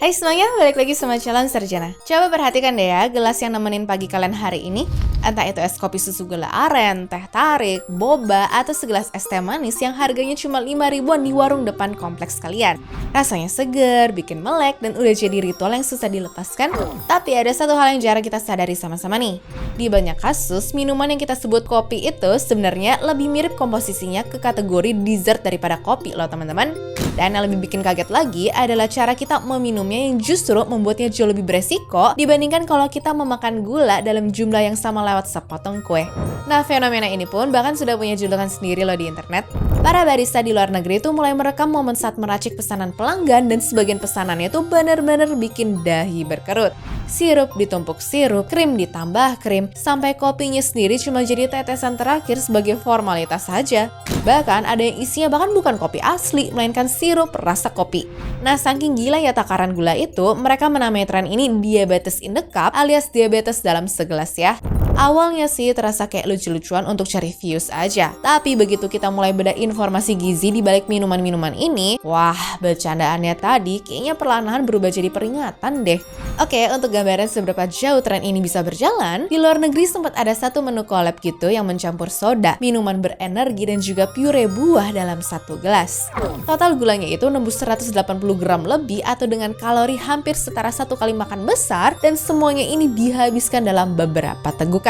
Hai semuanya, balik lagi sama Calon Sarjana. Coba perhatikan deh ya, gelas yang nemenin pagi kalian hari ini. Entah itu es kopi susu gula aren, teh tarik, boba, atau segelas es teh manis yang harganya cuma 5 ribuan di warung depan kompleks kalian. Rasanya seger, bikin melek, dan udah jadi ritual yang susah dilepaskan. Tapi ada satu hal yang jarang kita sadari sama-sama nih. Di banyak kasus, minuman yang kita sebut kopi itu sebenarnya lebih mirip komposisinya ke kategori dessert daripada kopi loh teman-teman. Dan yang lebih bikin kaget lagi adalah cara kita meminumnya yang justru membuatnya jauh lebih beresiko dibandingkan kalau kita memakan gula dalam jumlah yang sama lewat sepotong kue. Nah, fenomena ini pun bahkan sudah punya julukan sendiri loh di internet. Para barista di luar negeri itu mulai merekam momen saat meracik pesanan pelanggan dan sebagian pesanannya itu benar-benar bikin dahi berkerut. Sirup ditumpuk sirup, krim ditambah krim, sampai kopinya sendiri cuma jadi tetesan terakhir sebagai formalitas saja. Bahkan ada yang isinya bahkan bukan kopi asli, melainkan sirup rasa kopi. Nah, saking gila ya takaran gula itu, mereka menamai tren ini diabetes in the cup alias diabetes dalam segelas ya. Awalnya sih terasa kayak lucu-lucuan untuk cari views aja. Tapi begitu kita mulai beda informasi gizi di balik minuman-minuman ini, wah, bercandaannya tadi kayaknya perlahan-lahan berubah jadi peringatan deh. Oke, untuk gambaran seberapa jauh tren ini bisa berjalan, di luar negeri sempat ada satu menu collab gitu yang mencampur soda, minuman berenergi, dan juga pure buah dalam satu gelas. Total gulanya itu nembus 180 gram lebih atau dengan kalori hampir setara satu kali makan besar, dan semuanya ini dihabiskan dalam beberapa teguk.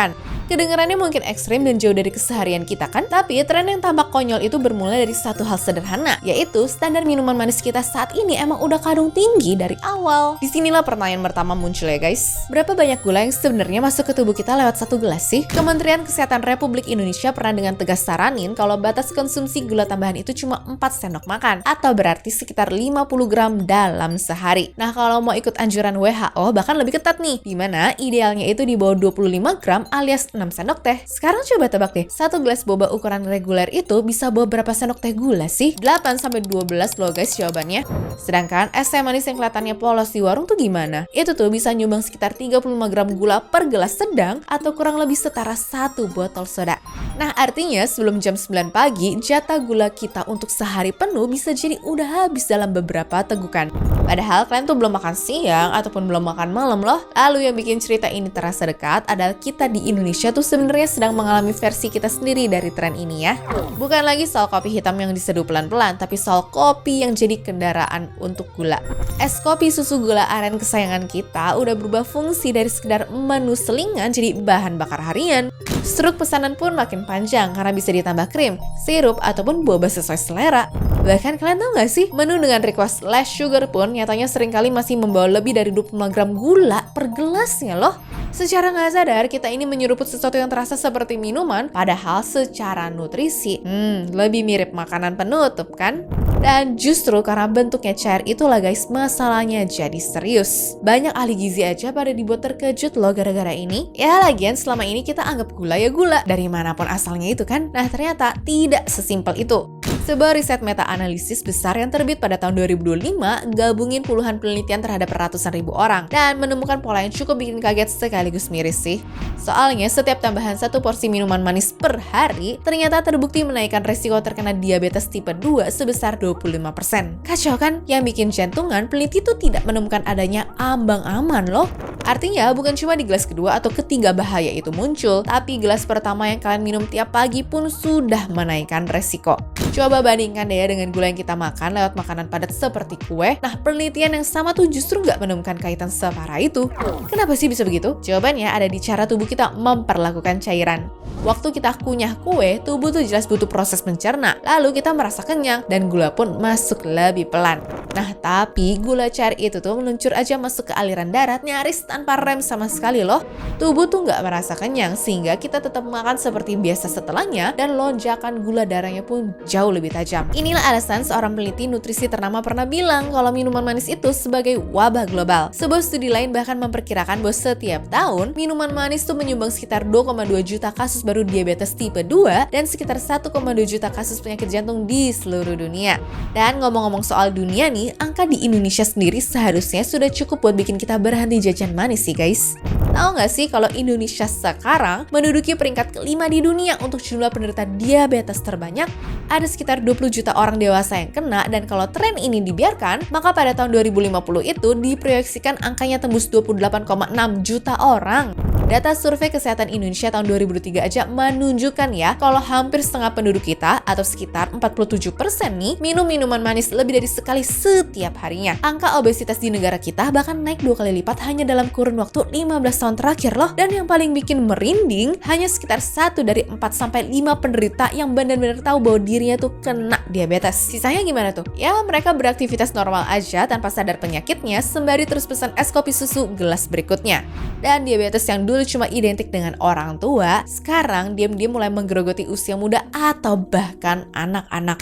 Kedengarannya mungkin ekstrim dan jauh dari keseharian kita kan? Tapi tren yang tampak konyol itu bermula dari satu hal sederhana, yaitu standar minuman manis kita saat ini emang udah kadung tinggi dari awal. Disinilah pertanyaan pertama muncul ya guys. Berapa banyak gula yang sebenarnya masuk ke tubuh kita lewat satu gelas sih? Kementerian Kesehatan Republik Indonesia pernah dengan tegas saranin kalau batas konsumsi gula tambahan itu cuma 4 sendok makan, atau berarti sekitar 50 gram dalam sehari. Nah, kalau mau ikut anjuran WHO bahkan lebih ketat nih, dimana idealnya itu di bawah 25 gram alias 6 sendok teh. Sekarang coba tebak deh, satu gelas boba ukuran reguler itu bisa bawa berapa sendok teh gula sih? 8-12 loh guys jawabannya. Sedangkan es teh manis yang kelihatannya polos di warung tuh gimana? Itu tuh bisa nyumbang sekitar 35 gram gula per gelas sedang atau kurang lebih setara satu botol soda. Nah, artinya sebelum jam 9 pagi, jatah gula kita untuk sehari penuh bisa jadi udah habis dalam beberapa tegukan. Padahal kalian tuh belum makan siang ataupun belum makan malam loh. Lalu yang bikin cerita ini terasa dekat adalah kita di Indonesia tuh sebenarnya sedang mengalami versi kita sendiri dari tren ini ya. Bukan lagi soal kopi hitam yang diseduh pelan-pelan, tapi soal kopi yang jadi kendaraan untuk gula. Es kopi susu gula aren kesayangan kita udah berubah fungsi dari sekedar menu selingan jadi bahan bakar harian. Struk pesanan pun makin panjang karena bisa ditambah krim, sirup, ataupun boba sesuai selera. Bahkan kalian tahu nggak sih, menu dengan request less sugar pun nyatanya seringkali masih membawa lebih dari 25 gram gula per gelasnya loh. Secara nggak sadar, kita ini menyeruput sesuatu yang terasa seperti minuman, padahal secara nutrisi, lebih mirip makanan penutup kan? Dan justru karena bentuknya cair itulah guys, masalahnya jadi serius. Banyak ahli gizi aja pada dibuat terkejut loh gara-gara ini. Ya lagian selama ini kita anggap gula ya gula, dari manapun asalnya itu kan? Nah ternyata tidak sesimpel itu. Sebuah riset meta-analisis besar yang terbit pada tahun 2025 gabungin puluhan penelitian terhadap ratusan ribu orang dan menemukan pola yang cukup bikin kaget sekaligus miris sih. Soalnya setiap tambahan satu porsi minuman manis per hari ternyata terbukti menaikkan resiko terkena diabetes tipe 2 sebesar 25%. Kacau kan? Yang bikin jantungan, peneliti tuh tidak menemukan adanya ambang aman loh. Artinya bukan cuma di gelas kedua atau ketiga bahaya itu muncul, tapi gelas pertama yang kalian minum tiap pagi pun sudah menaikkan resiko. Coba bandingkan deh ya dengan gula yang kita makan lewat makanan padat seperti kue. Nah, penelitian yang sama tuh justru nggak menemukan kaitan separah itu. Kenapa sih bisa begitu? Jawabannya ada di cara tubuh kita memperlakukan cairan. Waktu kita kunyah kue, tubuh tuh jelas butuh proses mencerna. Lalu kita merasa kenyang dan gula pun masuk lebih pelan. Nah, tapi gula cair itu tuh meluncur aja masuk ke aliran darat nyaris tanpa rem sama sekali loh. Tubuh tuh nggak merasa kenyang sehingga kita tetap makan seperti biasa setelahnya dan lonjakan gula darahnya pun jauh lebih tajam. Inilah alasan seorang peneliti nutrisi ternama pernah bilang kalau minuman manis itu sebagai wabah global. Sebuah studi lain bahkan memperkirakan bahwa setiap tahun minuman manis tuh menyumbang sekitar 2,2 juta kasus baru diabetes tipe 2 dan sekitar 1,2 juta kasus penyakit jantung di seluruh dunia. Dan ngomong-ngomong soal dunia nih, angka di Indonesia sendiri seharusnya sudah cukup buat bikin kita berhenti jajan manis manis sih guys. Tahu nggak sih kalau Indonesia sekarang menduduki peringkat kelima di dunia untuk jumlah penderita diabetes terbanyak? Ada sekitar 20 juta orang dewasa yang kena, dan kalau tren ini dibiarkan, maka pada tahun 2050 itu diproyeksikan angkanya tembus 28,6 juta orang. Data Survei Kesehatan Indonesia tahun 2023 aja menunjukkan ya, kalau hampir setengah penduduk kita atau sekitar 47% nih minum minuman manis lebih dari sekali setiap harinya. Angka obesitas di negara kita bahkan naik 2 kali lipat hanya dalam kurun waktu 15 tahun terakhir loh. Dan yang paling bikin merinding, hanya sekitar 1 dari 4-5 penderita yang benar-benar tahu bahwa dirinya tuh kena diabetes. Sisanya gimana tuh? Ya mereka beraktivitas normal aja tanpa sadar penyakitnya, sembari terus pesan es kopi susu gelas berikutnya. Dan diabetes yang dulu cuma identik dengan orang tua, sekarang diam-diam mulai menggerogoti usia muda atau bahkan anak-anak.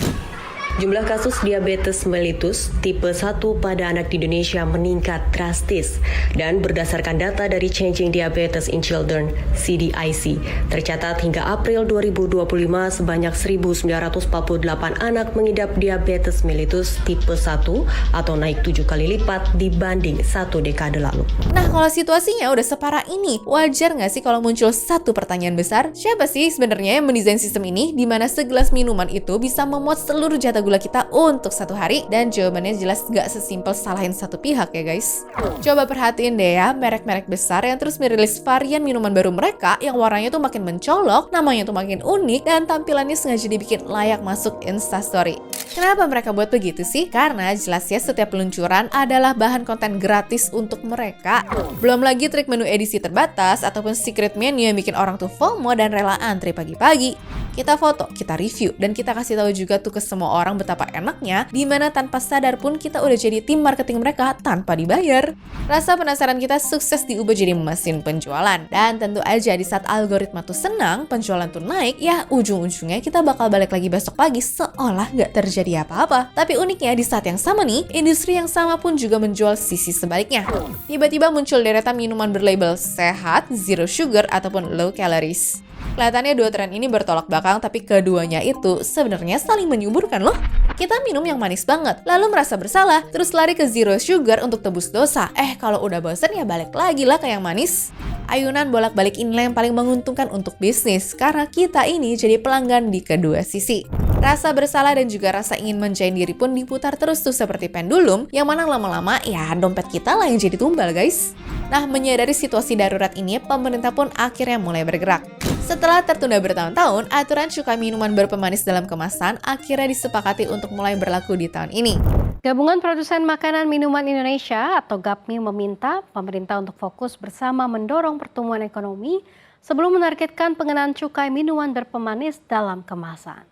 Jumlah kasus diabetes mellitus tipe 1 pada anak di Indonesia meningkat drastis, dan berdasarkan data dari Changing Diabetes in Children (CDIC), tercatat hingga April 2025 sebanyak 1.948 anak mengidap diabetes mellitus tipe 1 atau naik 7 kali lipat dibanding 1 dekade lalu. Nah, kalau situasinya udah separah ini, wajar nggak sih kalau muncul satu pertanyaan besar? Siapa sih sebenarnya yang mendesain sistem ini, di mana segelas minuman itu bisa memuat seluruh jatah gula kita untuk satu hari? Dan jawabannya jelas gak sesimpel salahin satu pihak ya guys. Coba perhatiin deh ya, merek-merek besar yang terus merilis varian minuman baru mereka yang warnanya tuh makin mencolok, namanya tuh makin unik, dan tampilannya sengaja dibikin layak masuk Instastory. Kenapa mereka buat begitu sih? Karena jelas ya, setiap peluncuran adalah bahan konten gratis untuk mereka. Belum lagi trik menu edisi terbatas ataupun secret menu yang bikin orang tuh FOMO dan rela antri pagi-pagi. Kita foto, kita review, dan kita kasih tahu juga tuh ke semua orang betapa enaknya, dimana tanpa sadar pun kita udah jadi tim marketing mereka tanpa dibayar. Rasa penasaran kita sukses diubah jadi mesin penjualan. Dan tentu aja di saat algoritma tuh senang, penjualan tuh naik, ya ujung-ujungnya kita bakal balik lagi besok pagi seolah gak terjadi apa-apa. Tapi uniknya di saat yang sama nih, industri yang sama pun juga menjual sisi sebaliknya. Tiba-tiba muncul deretan minuman berlabel sehat, zero sugar, ataupun low calories. Kelihatannya dua tren ini bertolak belakang, tapi keduanya itu sebenarnya saling menyuburkan loh. Kita minum yang manis banget, lalu merasa bersalah, terus lari ke zero sugar untuk tebus dosa. Kalau udah bosen ya balik lagi lah ke yang manis. Ayunan bolak-balik inilah yang paling menguntungkan untuk bisnis, karena kita ini jadi pelanggan di kedua sisi. Rasa bersalah dan juga rasa ingin menjain diri pun diputar terus tuh seperti pendulum, yang mana lama-lama ya dompet kita lah yang jadi tumbal guys. Nah, menyadari situasi darurat ini, pemerintah pun akhirnya mulai bergerak. Setelah tertunda bertahun-tahun, aturan cukai minuman berpemanis dalam kemasan akhirnya disepakati untuk mulai berlaku di tahun ini. Gabungan Produsen Makanan Minuman Indonesia atau GAPMI meminta pemerintah untuk fokus bersama mendorong pertumbuhan ekonomi sebelum menargetkan pengenaan cukai minuman berpemanis dalam kemasan.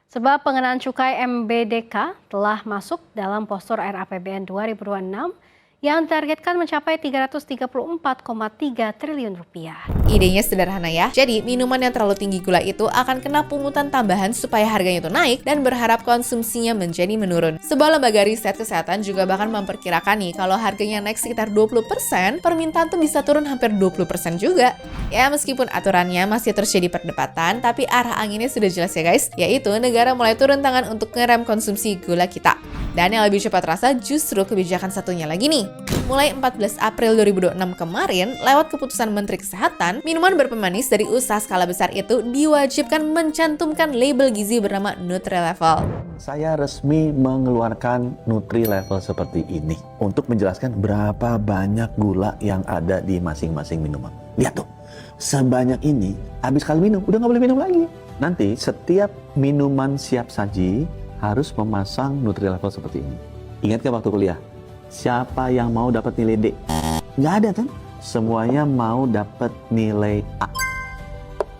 Sebab pengenaan cukai MBDK telah masuk dalam postur RAPBN 2026 yang ditargetkan mencapai 334,3 triliun rupiah. Idenya sederhana ya. Jadi, minuman yang terlalu tinggi gula itu akan kena pungutan tambahan supaya harganya itu naik dan berharap konsumsinya menjadi menurun. Sebuah lembaga riset kesehatan juga bahkan memperkirakan nih kalau harganya naik sekitar 20%, permintaan tuh bisa turun hampir 20% juga. Ya, meskipun aturannya masih terus jadi perdebatan, tapi arah anginnya sudah jelas ya guys, yaitu negara mulai turun tangan untuk ngerem konsumsi gula kita. Dan yang lebih cepat terasa justru kebijakan satunya lagi nih. Mulai 14 April 2026 kemarin, lewat keputusan Menteri Kesehatan, minuman berpemanis dari usaha skala besar itu diwajibkan mencantumkan label gizi bernama Nutri-Level. Saya resmi mengeluarkan Nutri-Level seperti ini untuk menjelaskan berapa banyak gula yang ada di masing-masing minuman. Lihat tuh, sebanyak ini, habis kali minum, udah nggak boleh minum lagi. Nanti setiap minuman siap saji harus memasang Nutri-Level seperti ini. Ingat kan waktu kuliah? Siapa yang mau dapat nilai D? Nggak ada kan? Semuanya mau dapat nilai A.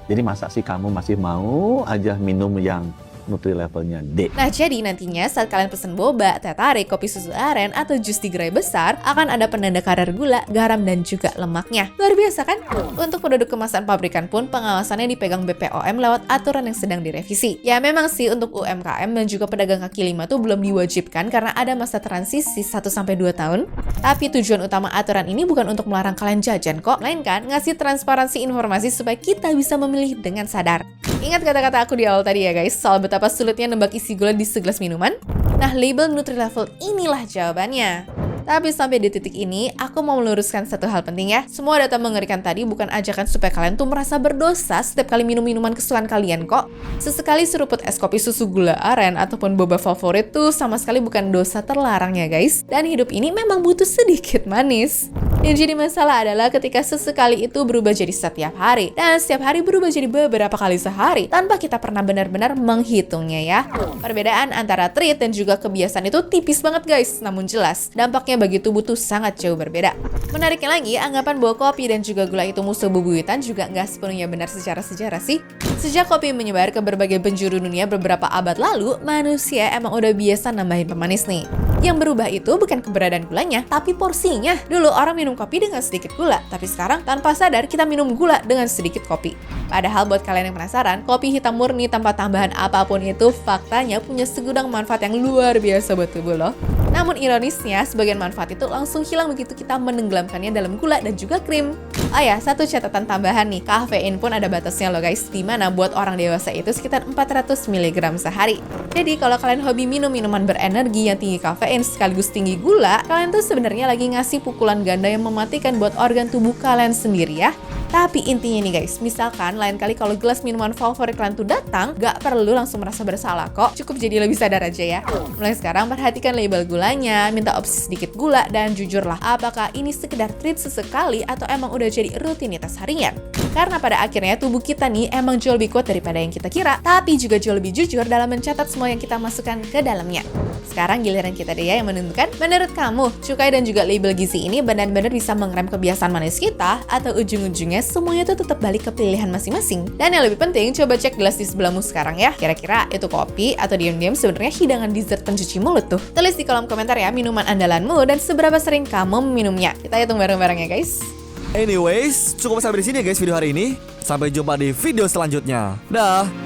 Jadi masa sih kamu masih mau aja minum yang Nutri-Levelnya D? Nah, jadi nantinya saat kalian pesen boba, teh tarik, kopi susu aren, atau jus di gerai besar, akan ada penanda kadar gula, garam, dan juga lemaknya. Luar biasa kan? Untuk produk kemasan pabrikan pun pengawasannya dipegang BPOM lewat aturan yang sedang direvisi. Ya memang sih untuk UMKM dan juga pedagang kaki lima tuh belum diwajibkan karena ada masa transisi 1-2 tahun. Tapi tujuan utama aturan ini bukan untuk melarang kalian jajan kok, melainkan ngasih transparansi informasi supaya kita bisa memilih dengan sadar. Ingat kata-kata aku di awal tadi ya guys, soal betapa sulitnya nebak isi gula di segelas minuman? Nah, label Nutri-Level inilah jawabannya. Tapi sampai di titik ini, aku mau meluruskan satu hal penting ya. Semua data mengerikan tadi bukan ajakan supaya kalian tuh merasa berdosa setiap kali minum minuman kesukaan kalian kok. Sesekali seruput es kopi susu gula aren ataupun boba favorit tuh sama sekali bukan dosa terlarang ya guys. Dan hidup ini memang butuh sedikit manis. Yang jadi masalah adalah ketika sesekali itu berubah jadi setiap hari, dan setiap hari berubah jadi beberapa kali sehari, tanpa kita pernah benar-benar menghitungnya ya. Perbedaan antara treat dan juga kebiasaan itu tipis banget guys, namun jelas, dampaknya bagi tubuh tuh sangat jauh berbeda. Menariknya lagi, anggapan bahwa kopi dan juga gula itu musuh bebuyutan juga nggak sepenuhnya benar secara sejarah sih. Sejak kopi menyebar ke berbagai penjuru dunia beberapa abad lalu, manusia emang udah biasa nambahin pemanis nih. Yang berubah itu bukan keberadaan gulanya, tapi porsinya. Dulu orang minum kopi dengan sedikit gula, tapi sekarang tanpa sadar kita minum gula dengan sedikit kopi. Padahal buat kalian yang penasaran, kopi hitam murni tanpa tambahan apapun itu faktanya punya segudang manfaat yang luar biasa buat tubuh loh. Namun ironisnya, sebagian manfaat itu langsung hilang begitu kita menenggelamkannya dalam gula dan juga krim. Oh ya, satu catatan tambahan nih, kafein pun ada batasnya loh guys, dimana buat orang dewasa itu sekitar 400 mg sehari. Jadi kalau kalian hobi minum minuman berenergi yang tinggi kafein sekaligus tinggi gula, kalian tuh sebenarnya lagi ngasih pukulan ganda yang mematikan buat organ tubuh kalian sendiri ya. Tapi intinya nih guys, misalkan lain kali kalau gelas minuman favorit kalian tuh datang, gak perlu langsung merasa bersalah kok, cukup jadi lebih sadar aja ya. Mulai sekarang perhatikan label gulanya, minta opsi sedikit gula, dan jujurlah apakah ini sekedar treat sesekali atau emang udah jadi rutinitas harian. Karena pada akhirnya tubuh kita nih emang jauh lebih kuat daripada yang kita kira, tapi juga jauh lebih jujur dalam mencatat semua yang kita masukkan ke dalamnya. Sekarang giliran kita deh ya yang menentukan, menurut kamu, cukai dan juga label gizi ini benar-benar bisa mengerem kebiasaan manis kita, atau ujung-ujungnya semuanya tuh tetap balik ke pilihan masing-masing. Dan yang lebih penting, coba cek gelas di sebelahmu sekarang ya. Kira-kira itu kopi atau diam-diam sebenarnya hidangan dessert pencuci mulut tuh. Tulis di kolom komentar ya minuman andalanmu dan seberapa sering kamu minumnya. Kita hitung bareng-bareng ya guys. Anyways, cukup sampai di sini ya guys video hari ini. Sampai jumpa di video selanjutnya. Dah.